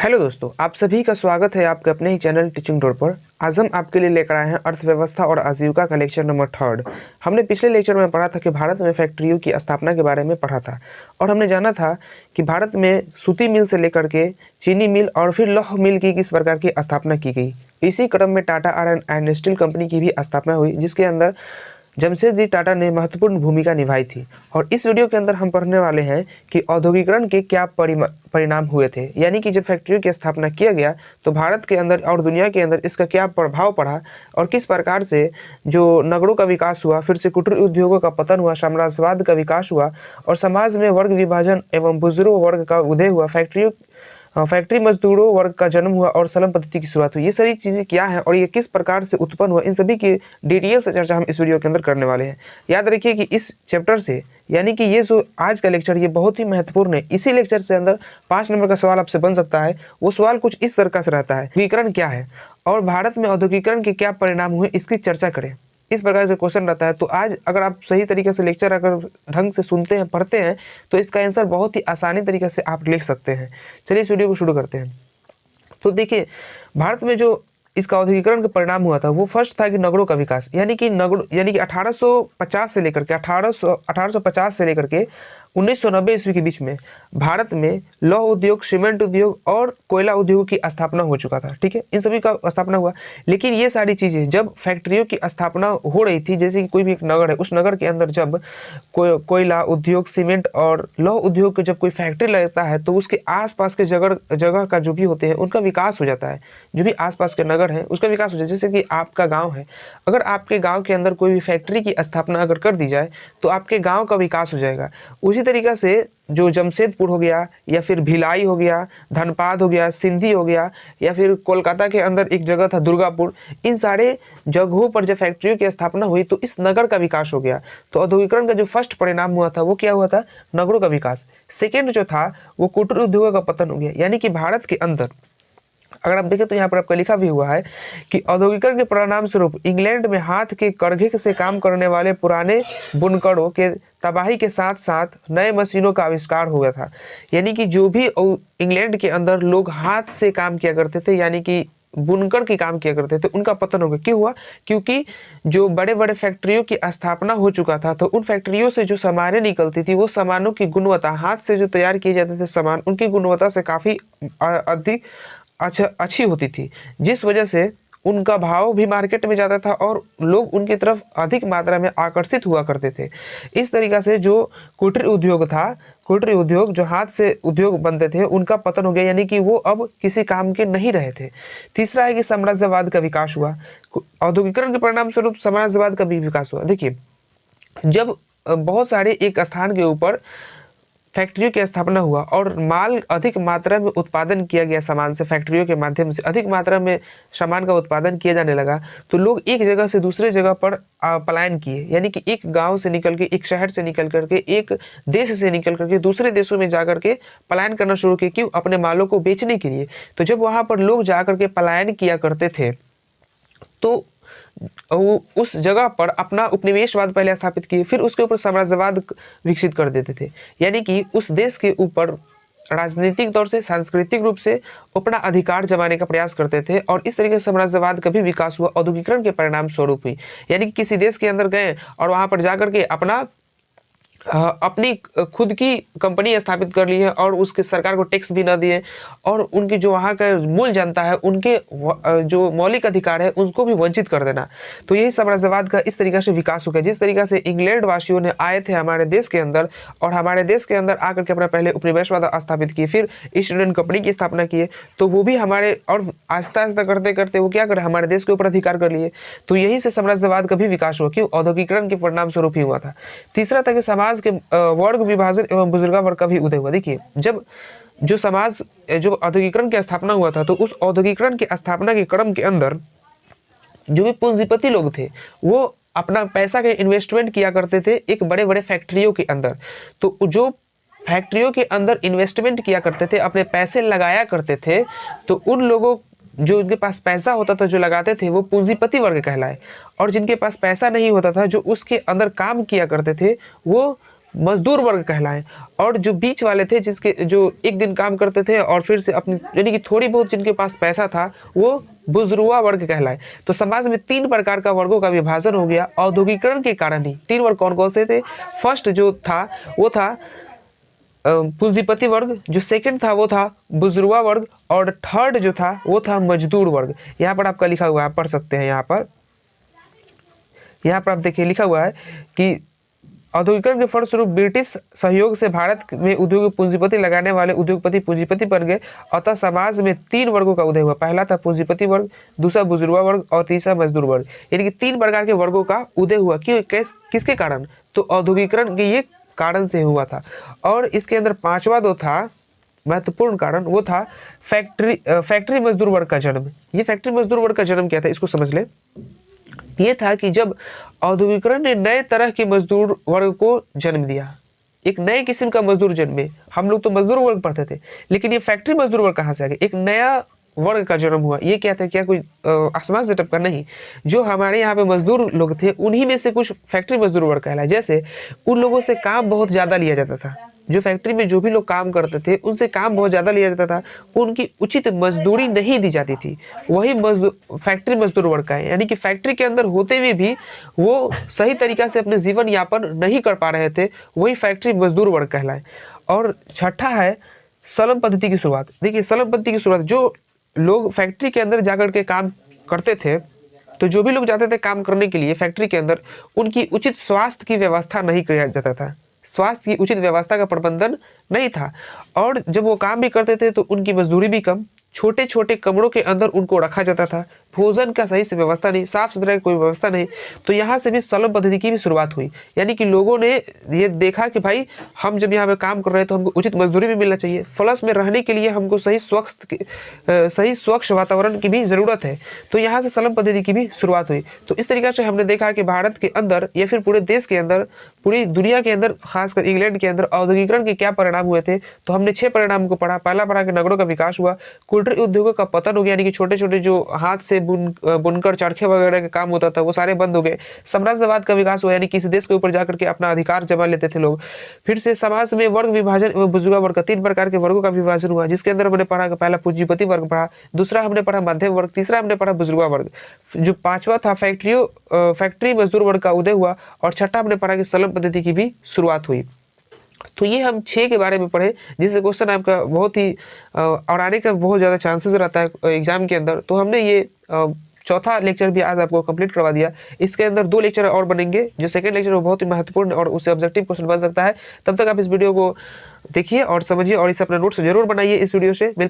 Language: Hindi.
हेलो दोस्तों, आप सभी का स्वागत है आपके अपने ही चैनल टीचिंग डोर पर। आज हम आपके लिए लेकर आए हैं अर्थव्यवस्था और आजीविका का लेक्चर नंबर 3। हमने पिछले लेक्चर में पढ़ा था कि भारत में फैक्ट्रियों की स्थापना के बारे में पढ़ा था और हमने जाना था कि भारत में सूती मिल से लेकर के चीनी मिल और फिर लौह मिल की किस प्रकार की स्थापना की गई। इसी क्रम में Tata iron and steel company की भी स्थापना हुई, जिसके अंदर जमशेदजी टाटा ने महत्वपूर्ण भूमिका निभाई थी। और इस वीडियो के अंदर हम पढ़ने वाले हैं कि औद्योगिकरण के क्या परिणाम हुए थे, यानी कि जब फैक्ट्रियों की स्थापना किया गया तो भारत के अंदर और दुनिया के अंदर इसका क्या प्रभाव पड़ा और किस प्रकार से जो नगरों का विकास हुआ, फिर से कुटीर उद्योगों का पतन हुआ, साम्राज्यवाद का विकास हुआ और समाज में वर्ग विभाजन एवं बुजुर्ग वर्ग का उदय हुआ, फैक्ट्री मजदूरों वर्ग का जन्म हुआ और सलम पद्धति की शुरुआत हुई। ये सारी चीज़ें क्या हैं और ये किस प्रकार से उत्पन्न हुआ, इन सभी की डिटेल से चर्चा हम इस वीडियो के अंदर करने वाले हैं। याद रखिए कि इस चैप्टर से, यानी कि ये जो आज का लेक्चर ये बहुत ही महत्वपूर्ण है। इसी लेक्चर से अंदर 5 नंबर का सवाल आपसे बन सकता है। वो सवाल कुछ इस तरह से रहता है, औद्योगिकरण क्या है और भारत में औद्योगिकरण के क्या परिणाम हुए, इसकी चर्चा करें। इस प्रकार से क्वेश्चन रहता है। तो आज अगर आप सही तरीके से लेक्चर अगर ढंग से सुनते हैं, पढ़ते हैं, तो इसका आंसर बहुत ही आसानी तरीके से आप लिख सकते हैं। चलिए इस वीडियो को शुरू करते हैं। तो देखिए, भारत में जो इसका औद्योगिकरण का परिणाम हुआ था वो फर्स्ट था कि नगरों का विकास, यानी कि 1850 से लेकर के 1850 से लेकर के 1990 ईस्वी के बीच में भारत में लौह उद्योग, सीमेंट उद्योग और कोयला उद्योग की स्थापना हो चुका था। ठीक है, इन सभी का स्थापना हुआ। लेकिन ये सारी चीज़ें जब फैक्ट्रियों की स्थापना हो रही थी, जैसे कि कोई भी एक नगर है, उस नगर के अंदर जब कोयला उद्योग, सीमेंट और लौह उद्योग के जब कोई फैक्ट्री लगता है तो उसके आसपास के जगह का जो भी होते हैं उनका विकास हो जाता है। जो भी आसपास के नगर हैं उसका विकास हो जाता है। जैसे कि आपका गाँव है, अगर आपके गाँव के अंदर कोई भी फैक्ट्री की स्थापना अगर कर दी जाए तो आपके गाँव का विकास हो जाएगा। उसी तरीक़ा से जो जमशेदपुर हो गया या फिर भिलाई हो गया, धनबाद हो गया, सिंधी हो गया या फिर कोलकाता के अंदर एक जगह था दुर्गापुर, इन सारे जगहों पर जब फैक्ट्रियों की स्थापना हुई तो इस नगर का विकास हो गया। तो औद्योगिकरण का जो फर्स्ट परिणाम हुआ था वो क्या हुआ था? नगरों का विकास। सेकेंड जो था वो कुटीर उद्योगों का पतन हो गया, यानी कि भारत के अंदर अगर आप देखें तो यहाँ पर आपका लिखा भी हुआ है कि औद्योगिकरण के परिणाम स्वरूप इंग्लैंड में हाथ के करघे से काम करने वाले पुराने बुनकरों के तबाही के साथ साथ नए मशीनों का आविष्कार हो गया था। यानी कि जो भी इंग्लैंड के अंदर लोग हाथ से काम किया करते थे, यानी कि बुनकर की काम किया करते थे, उनका पतन हो गया। क्यों हुआ? क्योंकि जो बड़े बड़े फैक्ट्रियों की स्थापना हो चुका था तो उन फैक्ट्रियों से जो सामानें निकलती थी वो सामानों की गुणवत्ता, हाथ से जो तैयार किए जाते थे सामान, उनकी गुणवत्ता से काफ़ी अधिक अच्छी होती थी, जिस वजह से उनका भाव भी मार्केट में जाता था और लोग उनकी तरफ अधिक मात्रा में आकर्षित हुआ करते थे। इस तरीक़ा से जो कुटीर उद्योग था, कुटीर उद्योग जो हाथ से उद्योग बनते थे, उनका पतन हो गया, यानी कि वो अब किसी काम के नहीं रहे थे। तीसरा है कि साम्राज्यवाद का विकास हुआ। औद्योगिकरण के परिणाम स्वरूप साम्राज्यवाद का भी विकास हुआ। देखिए, जब बहुत सारे एक स्थान के ऊपर फैक्ट्रियों की स्थापना हुआ और माल अधिक मात्रा में उत्पादन किया गया, सामान से फैक्ट्रियों के माध्यम से अधिक मात्रा में सामान का उत्पादन किया जाने लगा, तो लोग एक जगह से दूसरे जगह पर पलायन किए, यानी कि एक गांव से निकल के, एक शहर से निकल करके, एक देश से निकल करके दूसरे देशों में जाकर के पलायन करना शुरू किए। क्यों? अपने मालों को बेचने के लिए। तो जब वहाँ पर लोग जाकर के पलायन किया करते थे तो वो उस जगह पर अपना उपनिवेशवाद पहले स्थापित किए, फिर उसके ऊपर साम्राज्यवाद विकसित कर देते थे, यानी कि उस देश के ऊपर राजनीतिक तौर से, सांस्कृतिक रूप से अपना अधिकार जमाने का प्रयास करते थे और इस तरीके से साम्राज्यवाद का भी विकास हुआ औद्योगिकरण के परिणाम स्वरूप ही। यानी कि किसी देश के अंदर गए और वहाँ पर जाकर के अपनी खुद की कंपनी स्थापित कर ली है और उसके सरकार को टैक्स भी ना दिए और उनकी जो वहाँ का मूल जनता है, उनके जो मौलिक अधिकार है उनको भी वंचित कर देना। तो यही साम्राज्यवाद का इस तरीके से विकास हो गया। जिस तरीके से इंग्लैंड वासियों ने आए थे हमारे देश के अंदर और हमारे देश के अंदर आकर के अपना पहले उपनिवेशवाद स्थापित किए, फिर ईस्ट इंडियन कंपनी की स्थापना किए, तो वो भी हमारे और आस्ता आस्ता करते करते वो क्या करे, हमारे देश के ऊपर अधिकार कर लिए। तो यहीं से साम्राज्यवाद का भी विकास हुआ। क्यों? औद्योगिकरण के परिणाम स्वरूप ही हुआ था। तीसरा था कि समाज के वर्ग विभाजन एवं बुजुर्गा वर्ग का भी उदय हुआ। देखिए, जब जो औद्योगिकरण की स्थापना हुआ था तो उस औद्योगिकरण की स्थापना के क्रम के अंदर जो भी पूंजीपति लोग थे वो अपना पैसा के इन्वेस्टमेंट किया करते थे एक बड़े बड़े फैक्ट्रियों के अंदर। तो जो फैक्ट्रियों के अंदर इन्वेस्टमेंट किया करते थे, अपने पैसे लगाया करते थे, तो उन लोगों जो उनके पास पैसा होता था, जो लगाते थे, वो पूंजीपति वर्ग कहलाए। और जिनके पास पैसा नहीं होता था, जो उसके अंदर काम किया करते थे, वो मजदूर वर्ग कहलाएं। और जो बीच वाले थे, जिसके जो एक दिन काम करते थे और फिर से अपनी यानी कि थोड़ी बहुत जिनके पास पैसा था, वो बुजुर्गा वर्ग कहलाए। तो समाज में 3 प्रकार का वर्गों का विभाजन हो गया औद्योगिकरण के कारण ही। 3 वर्ग कौन कौन से थे? फर्स्ट जो था वो था पूंजीपति वर्ग, जो सेकंड था वो था बुजुर्गा वर्ग, और थर्ड जो था वो था मजदूर वर्ग। यहाँ पर आपका लिखा हुआ है, आप पढ़ सकते हैं। यहाँ पर आप देखिए लिखा हुआ है कि औद्योगिकरण के फलस्वरूप ब्रिटिश सहयोग से भारत में उद्योग पूंजीपति लगाने वाले उद्योगपति पूंजीपति बन गए। अतः समाज में 3 वर्गों का उदय हुआ। पहला था पूंजीपति वर्ग, दूसरा बुजुर्गा वर्ग और तीसरा मजदूर वर्ग। यानी कि 3 प्रकार के वर्गों का उदय हुआ। क्यों? किसके कारण? तो औद्योगिकरण के ये कारण से हुआ था। और इसके अंदर 5वां जो था महत्वपूर्ण कारण, वो था फैक्ट्री मजदूर वर्ग का जन्म। ये फैक्ट्री मजदूर वर्ग का जन्म क्या था, इसको समझ ले। ये था कि जब औद्योगिकरण ने नए तरह के मजदूर वर्ग को जन्म दिया, एक नए किस्म का मजदूर जन्मे। हम लोग तो मजदूर वर्ग पढ़ते थे, लेकिन ये फैक्ट्री मजदूर वर्ग कहाँ से आ गया? एक नया वर्ग का जन्म हुआ। ये क्या था? क्या कोई आसमान से टपका? नहीं। जो हमारे यहाँ पे मजदूर लोग थे, उन्हीं में से कुछ फैक्ट्री मजदूर वर्ग कहलाए। जैसे उन लोगों से काम बहुत ज़्यादा लिया जाता था, जो फैक्ट्री में जो भी लोग काम करते थे उनसे काम बहुत ज़्यादा लिया जाता था, उनकी उचित मजदूरी नहीं दी जाती थी। वही फैक्ट्री मजदूर वर्ग का है। यानी कि फैक्ट्री के अंदर होते हुए भी वो सही तरीक़ा से अपने जीवन यापन नहीं कर पा रहे थे, वही फैक्ट्री मजदूर वर्ग कहलाए। और छठा है सलम पद्धति की शुरुआत। देखिए सलम पद्धति की शुरुआत, जो लोग फैक्ट्री के अंदर जाकर के काम करते थे, तो जो भी लोग जाते थे काम करने के लिए फैक्ट्री के अंदर, उनकी उचित स्वास्थ्य की व्यवस्था नहीं किया जाता था। स्वास्थ्य की उचित व्यवस्था का प्रबंधन नहीं था। और जब वो काम भी करते थे तो उनकी मजदूरी भी कम, छोटे छोटे कमरों के अंदर उनको रखा जाता था, भोजन का सही से व्यवस्था नहीं, साफ सुथरा की कोई व्यवस्था नहीं। तो यहाँ से भी सलम पद्धति की भी शुरुआत हुई। यानी कि लोगों ने ये देखा कि भाई हम जब यहाँ पे काम कर रहे हैं तो हमको उचित मजदूरी भी मिलना चाहिए, प्लस में रहने के लिए हमको सही स्वच्छ वातावरण की भी ज़रूरत है। तो यहाँ से सलम पद्धति की भी शुरुआत हुई। तो इस तरीके से हमने देखा कि भारत के अंदर या फिर पूरे देश के अंदर, पूरी दुनिया के अंदर, खासकर इंग्लैंड के अंदर औद्योगिकरण के क्या परिणाम हुए थे। तो हमने 6 परिणाम को पढ़ा। पहला पढ़ा कि नगरों का विकास हुआ, कुटीर उद्योगों का पतन हो गया, यानी कि छोटे छोटे जो हाथ से बुनकर चरखे वगैरह का काम होता था वो सारे बंद हो गए। साम्राज्यवाद का विकास हुआ, यानी किसी देश के ऊपर जाकर के अपना अधिकार जमा लेते थे लोग। फिर से समाज में वर्ग विभाजन एवं बुजुर्गा वर्ग का 3 प्रकार के वर्गों का विभाजन हुआ, जिसके अंदर हमने पढ़ा कि पहला पूंजीपति वर्ग पढ़ा, दूसरा हमने पढ़ा मध्यम वर्ग, तीसरा हमने पढ़ा बुजुर्गा वर्ग, जो 5वां था फैक्ट्री मजदूर वर्ग का उदय हुआ, और छठा हमने पढ़ा कि सलम पद्धति की भी शुरुआत हुई। तो ये हम 6 के बारे में पढ़े, जिससे क्वेश्चन आपका बहुत ही और आने का बहुत ज़्यादा चांसेस रहता है एग्जाम के अंदर। तो हमने ये चौथा लेक्चर भी आज आपको कंप्लीट करवा दिया। इसके अंदर 2 लेक्चर और बनेंगे। जो सेकंड लेक्चर वो बहुत ही महत्वपूर्ण और उससे ऑब्जेक्टिव क्वेश्चन बन सकता है। तब तक आप इस वीडियो को देखिए और समझिए, और इसे अपना नोट्स जरूर बनाइए इस वीडियो से। मिलते